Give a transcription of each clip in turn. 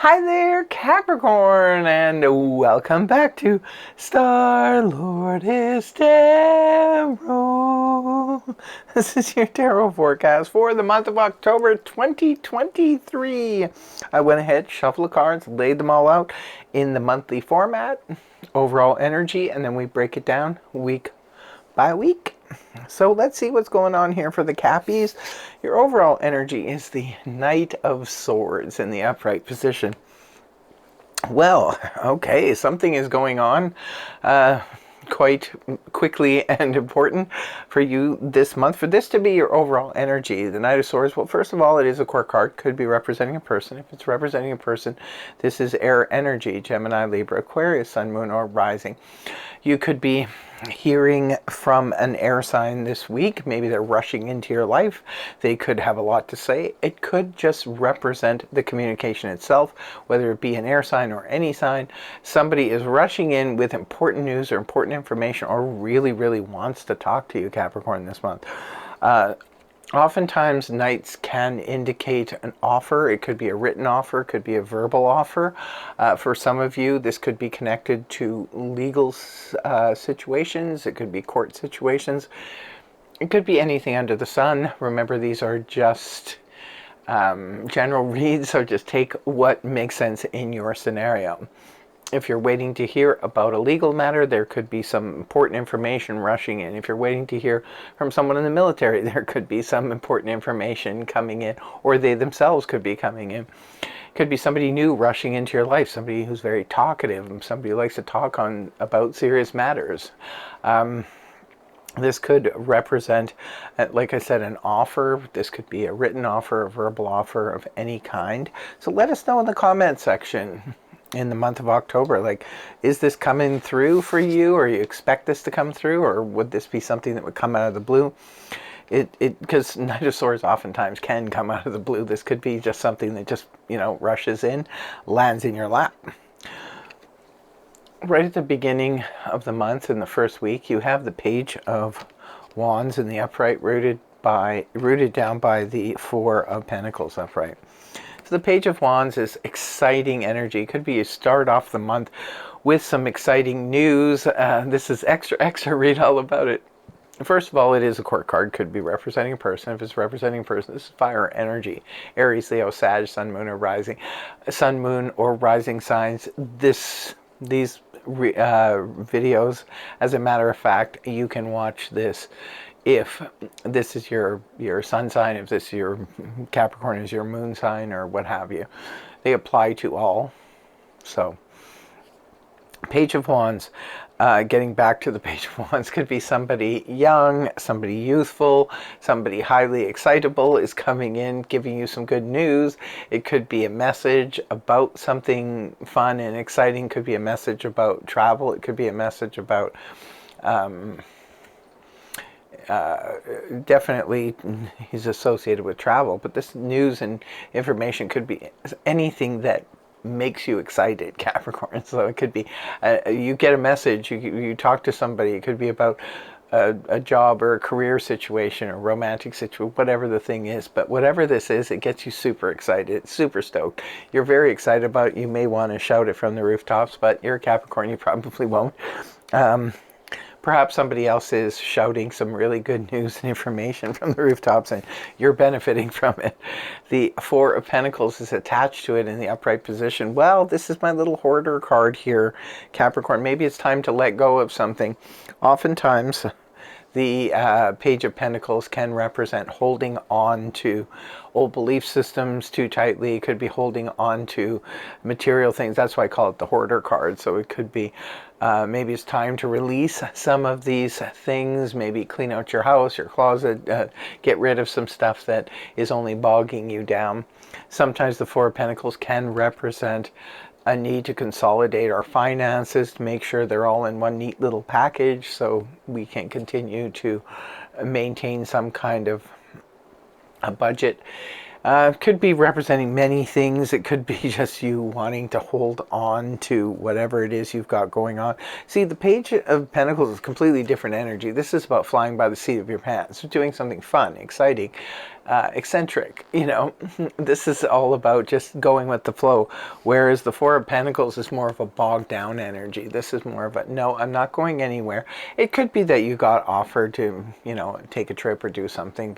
Hi there, Capricorn, and welcome back to Star Lord is Tarot. This is your tarot forecast for the month of October 2023. I went ahead, shuffled the cards, laid them all out in the monthly format, overall energy, and then we break it down week by week. So let's see what's going on here for the Cappies. Your overall energy is the Knight of Swords in the upright position. Well, okay, something is going on quite quickly and important for you this month. For this to be your overall energy, the Knight of Swords, well, first of all, it is a court card. Could be representing a person. If it's representing a person, this is air energy, Gemini, Libra, Aquarius, Sun, Moon, or Rising. You could be hearing from an air sign this week. Maybe they're rushing into your life. They could have a lot to say. It could just represent the communication itself, whether it be an air sign or any sign. Somebody is rushing in with important news or important information, or really, really wants to talk to you, Capricorn, this month. Oftentimes, nights can indicate an offer. It could be a written offer, it could be a verbal offer. For some of you, this could be connected to legal situations. It could be court situations. It could be anything under the sun. Remember, these are just general reads, so just take what makes sense in your scenario. If you're waiting to hear about a legal matter, there could be some important information rushing in. If you're waiting to hear from someone in the military, there could be some important information coming in, or they themselves could be coming in. It could be somebody new rushing into your life, somebody who's very talkative, somebody who likes to talk about serious matters. This could represent, like I said, an offer. This could be a written offer, a verbal offer of any kind. So let us know in the comment section in the month of October, like, is this coming through for you, or you expect this to come through, or would this be something that would come out of the blue? Because Knight of Swords oftentimes can come out of the blue. This could be just something that just, rushes in, lands in your lap. Right at the beginning of the month, in the first week, you have the Page of Wands in the upright, rooted down by the Four of Pentacles upright. So the Page of Wands is exciting energy. It could be you start off the month with some exciting news. This is extra, read all about it. First of all, it is a court card. Could be representing a person. If it's representing a person, this is fire energy. Aries, Leo, Sag, Sun, Moon, or Rising. Sun, Moon, or Rising signs. These videos, as a matter of fact, you can watch this if this is your sun sign, if this is your Capricorn is your moon sign, or what have you. They apply to all. So Page of Wands, getting back to the Page of Wands, could be somebody young, somebody youthful, somebody highly excitable is coming in, giving you some good news. It could be a message about something fun and exciting. It could be a message about travel. It could be a message about definitely he's associated with travel, but this news and information could be anything that makes you excited, Capricorn. So it could be you get a message, you talk to somebody. It could be about a job or a career situation or romantic situation, whatever the thing is. But whatever this is, it gets you super excited, super stoked. You're very excited about it. You may want to shout it from the rooftops, but you're a Capricorn, you probably won't. Perhaps somebody else is shouting some really good news and information from the rooftops, and you're benefiting from it. The Four of Pentacles is attached to it in the upright position. Well, this is my little hoarder card here, Capricorn. Maybe it's time to let go of something. Oftentimes, the Page of Pentacles can represent holding on to old belief systems too tightly. It could be holding on to material things. That's why I call it the hoarder card. So it could be maybe it's time to release some of these things. Maybe clean out your house, your closet, get rid of some stuff that is only bogging you down. Sometimes the Four of Pentacles can represent a need to consolidate our finances to make sure they're all in one neat little package so we can continue to maintain some kind of a budget. Could be representing many things. It could be just you wanting to hold on to whatever it is you've got going on. See, the Page of Pentacles is completely different energy. This is about flying by the seat of your pants, doing something fun, exciting. eccentric. This is all about just going with the flow, whereas the Four of Pentacles is more of a bogged down energy. This is more of a, no, I'm not going anywhere. It could be that you got offered to, take a trip or do something,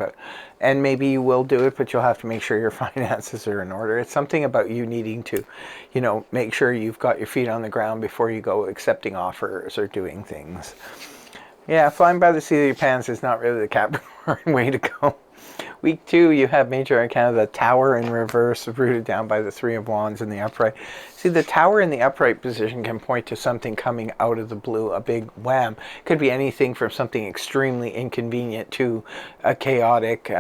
and maybe you will do it, but you'll have to make sure your finances are in order. It's something about you needing to, make sure you've got your feet on the ground before you go accepting offers or doing things. Yeah, flying by the seat of your pants is not really the Capricorn way to go. Week 2, you have major arcana, the Tower in reverse, rooted down by the Three of Wands in the upright. See, the Tower in the upright position can point to something coming out of the blue, a big wham. Could be anything from something extremely inconvenient to a chaotic,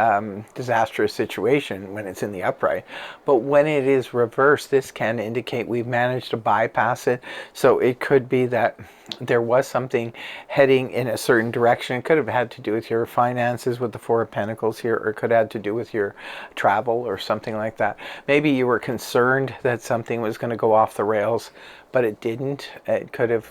disastrous situation when it's in the upright. But when it is reversed, this can indicate we've managed to bypass it. So it could be that there was something heading in a certain direction. It could have had to do with your finances with the Four of Pentacles here, or it could have had to do with your travel or something like that. Maybe you were concerned that something was going to go off the rails, but it didn't. It could have,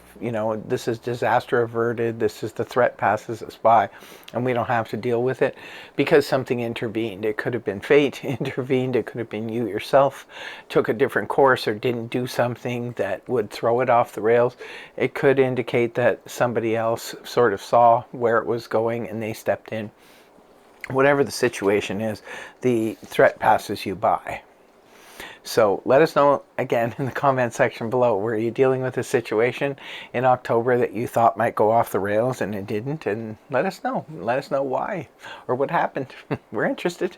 this is disaster averted. This is the threat passes us by, and we don't have to deal with it because something intervened. It could have been fate intervened. It could have been you yourself took a different course or didn't do something that would throw it off the rails. It could indicate that somebody else sort of saw where it was going and they stepped in. Whatever the situation is, the threat passes you by. So let us know, again, in the comment section below, were you dealing with a situation in October that you thought might go off the rails and it didn't? And let us know. Let us know why or what happened. We're interested.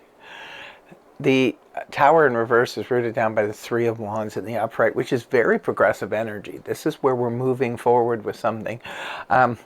The Tower in reverse is rooted down by the Three of Wands in the upright, which is very progressive energy. This is where we're moving forward with something.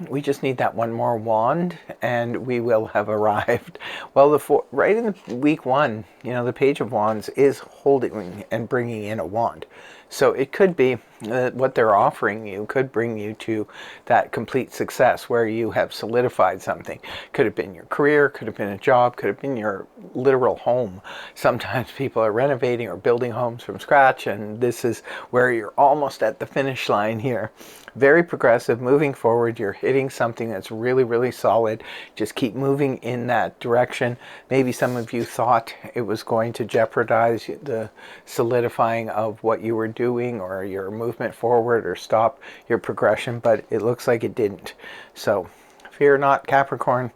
We just need that one more wand and we will have arrived. Well, right in the week 1, the Page of Wands is holding and bringing in a wand. So it could be that what they're offering you could bring you to that complete success where you have solidified something. Could have been your career, could have been a job, could have been your literal home. Sometimes people are renovating or building homes from scratch, and this is where you're almost at the finish line here. Very progressive, moving forward. You're hitting something that's really, really solid. Just keep moving in that direction. Maybe some of you thought it was going to jeopardize the solidifying of what you were doing or your movement forward or stop your progression, but it looks like it didn't. So fear not, Capricorn.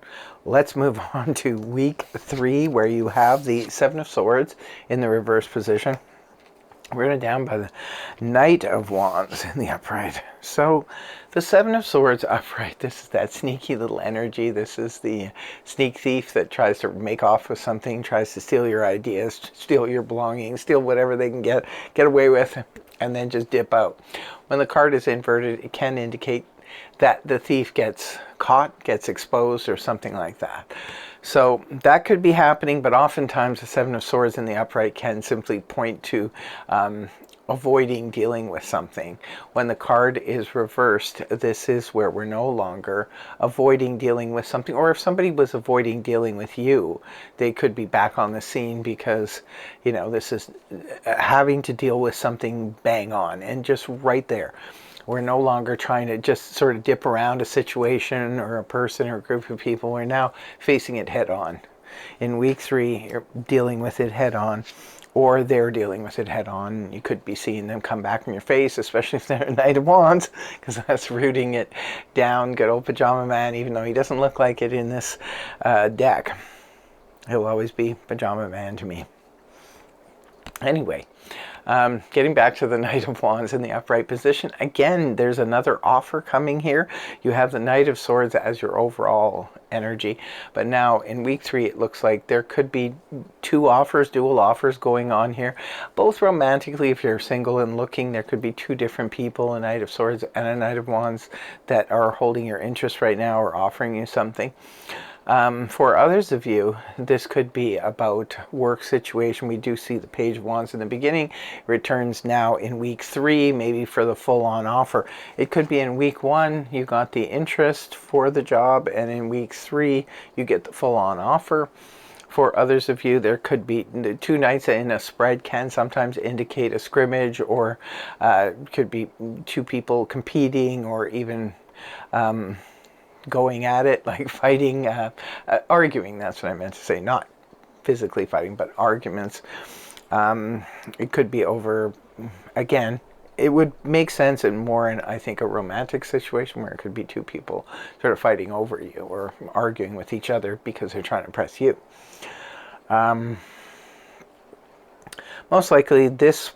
Let's move on to week 3, where you have the Seven of Swords in the reverse position. Rooted down by the Knight of Wands in the upright. So the Seven of Swords upright, this is that sneaky little energy. This is the sneak thief that tries to make off with something, tries to steal your ideas, steal your belongings, steal whatever they can get away with, and then just dip out. When the card is inverted, it can indicate that the thief gets caught, gets exposed, or something like that. So that could be happening, but oftentimes the Seven of Swords in the upright can simply point to avoiding dealing with something. When the card is reversed, this is where we're no longer avoiding dealing with something, or if somebody was avoiding dealing with you, they could be back on the scene because, this is having to deal with something bang on and just right there. We're no longer trying to just sort of dip around a situation or a person or a group of people. We're now facing it head on. In week 3, you're dealing with it head on, or they're dealing with it head on. You could be seeing them come back in your face, especially if they're a Knight of Wands, because that's rooting it down. Good old Pajama Man, even though he doesn't look like it in this deck. He'll always be Pajama Man to me. Anyway, getting back to the Knight of Wands in the upright position, again, there's another offer coming here. You have the Knight of Swords as your overall energy, but now in week 3, it looks like there could be 2 offers, dual offers going on here, both romantically. If you're single and looking, there could be 2 different people, a Knight of Swords and a Knight of Wands, that are holding your interest right now or offering you something. For others of you, this could be about work situation. We do see the Page of Wands in the beginning, returns now in week 3, maybe for the full-on offer. It could be in week 1, you got the interest for the job, and in week 3, you get the full-on offer. For others of you, there could be 2 knights in a spread can sometimes indicate a scrimmage, or could be 2 people competing, or even going at it, like fighting, arguing, that's what I meant to say, not physically fighting, but arguments. It could be over, again, it would make sense in more in, I think, a romantic situation where it could be two people sort of fighting over you or arguing with each other because they're trying to impress you. Most likely this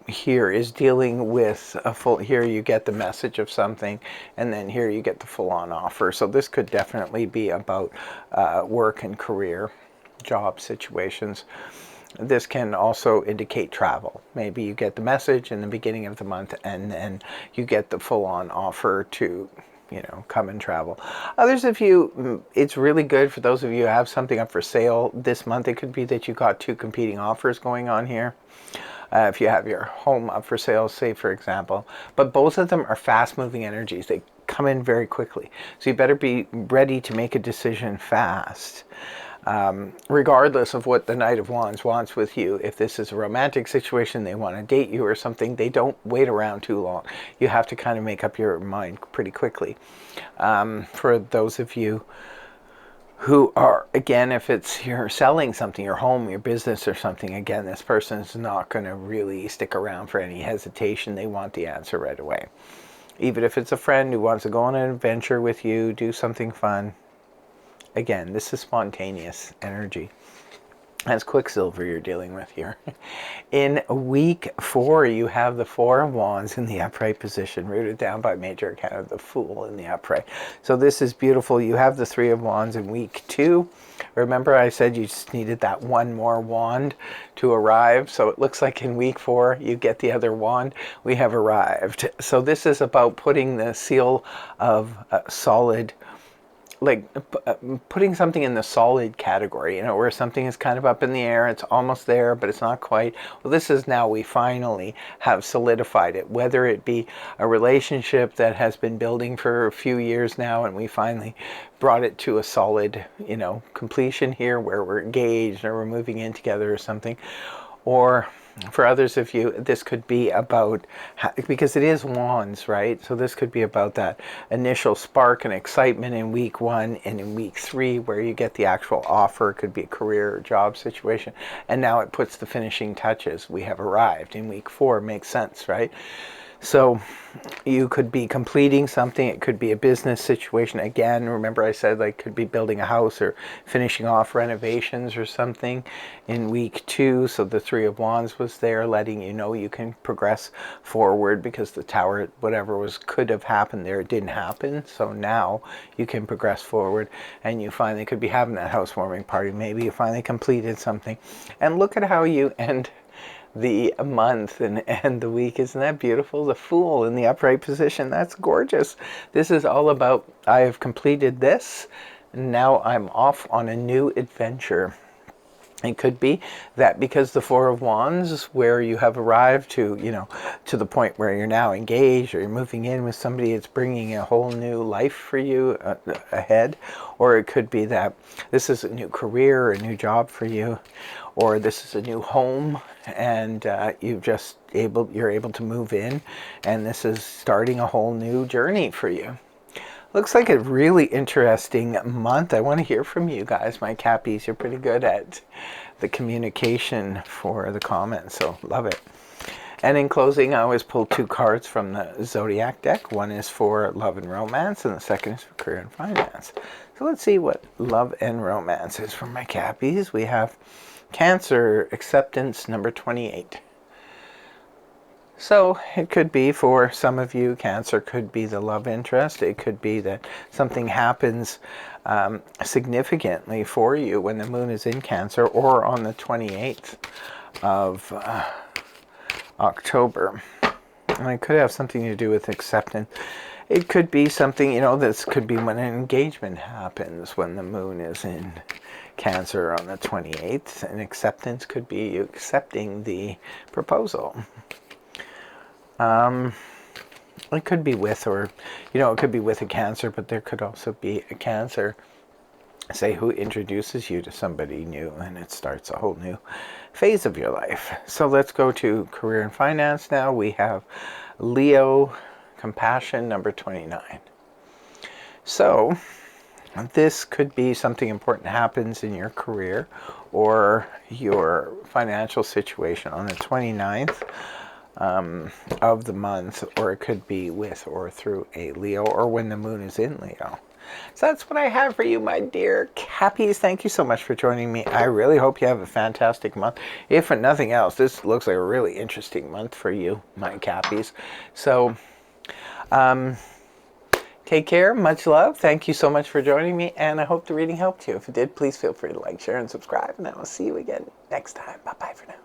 here is dealing with a full, here you get the message of something, and then here you get the full-on offer. So this could definitely be about work and career, job situations. This can also indicate travel. Maybe you get the message in the beginning of the month and then you get the full-on offer to, you know, come and travel. Others of you, it's really good for those of you who have something up for sale this month. It could be that you got two competing offers going on here. If you have your home up for sale, say for example, but both of them are fast-moving energies. They come in very quickly. So you better be ready to make a decision fast. Regardless of what the Knight of Wands wants with you. If this is a romantic situation, they want to date you or something, they don't wait around too long. You have to kind of make up your mind pretty quickly. For those of you who are, again, if it's you're selling something, your home, your business or something, again, this person is not going to really stick around for any hesitation. They want the answer right away. Even if it's a friend who wants to go on an adventure with you, do something fun. Again, this is spontaneous energy. That's Quicksilver you're dealing with here. In week 4, you have the Four of Wands in the upright position, rooted down by Major Arcana, the Fool in the upright. So this is beautiful. You have the Three of Wands in week 2. Remember I said you just needed that one more wand to arrive. So it looks like in week 4, you get the other wand. We have arrived. So this is about putting the seal of solid, like putting something in the solid category, you know, where something is kind of up in the air, it's almost there, but it's not quite. Well, this is now we finally have solidified it, whether it be a relationship that has been building for a few years now, and we finally brought it to a solid, you know, completion here where we're engaged or we're moving in together or something. Or for others of you, this could be about, because it is wands, right? So this could be about that initial spark and excitement in week 1 and in week 3 where you get the actual offer. It could be a career or job situation. And now it puts the finishing touches. We have arrived in week 4. Makes sense, right? So you could be completing something. It could be a business situation. Again, remember I said like could be building a house or finishing off renovations or something in week 2. So the Three of Wands was there letting you know you can progress forward because the Tower, whatever was could have happened there, it didn't happen. So now you can progress forward and you finally could be having that housewarming party. Maybe you finally completed something. And look at how you end the month and the week. Isn't that beautiful? The Fool in the upright position. That's gorgeous. This is all about, I have completed this. Now I'm off on a new adventure. It could be that because the Four of Wands, where you have arrived to, you know, to the point where you're now engaged or you're moving in with somebody, it's bringing a whole new life for you ahead. Or it could be that this is a new career or a new job for you, or this is a new home and you're able to move in, and this is starting a whole new journey for you. Looks like a really interesting month. I want to hear from you guys, my Cappies. You're pretty good at the communication for the comments, so love it. And in closing, I always pull 2 cards from the Zodiac deck. One is for love and romance, and the second is for career and finance. So let's see what love and romance is for my Cappies. We have Cancer, acceptance, number 28. So it could be for some of you, Cancer could be the love interest. It could be that something happens significantly for you when the moon is in Cancer, or on the 28th of October. And it could have something to do with acceptance. It could be something, you know, this could be when an engagement happens when the moon is in Cancer on the 28th. And acceptance could be you accepting the proposal. It could be with, or, you know, it could be with a Cancer, but there could also be a Cancer, say, who introduces you to somebody new, and it starts a whole new phase of your life. So let's go to career and finance now. We have Leo, compassion, number 29. So This could be something important happens in your career or your financial situation on the 29th of the month, or it could be with or through a Leo, or when the moon is in Leo. So that's what I have for you, my dear Cappies. Thank you so much for joining me. I really hope you have a fantastic month. If for nothing else, this looks like a really interesting month for you, my Cappies. So take care. Much love. Thank you so much for joining me, and I hope the reading helped you. If it did, please feel free to like, share, and subscribe, and I will see you again next time. Bye-bye for now.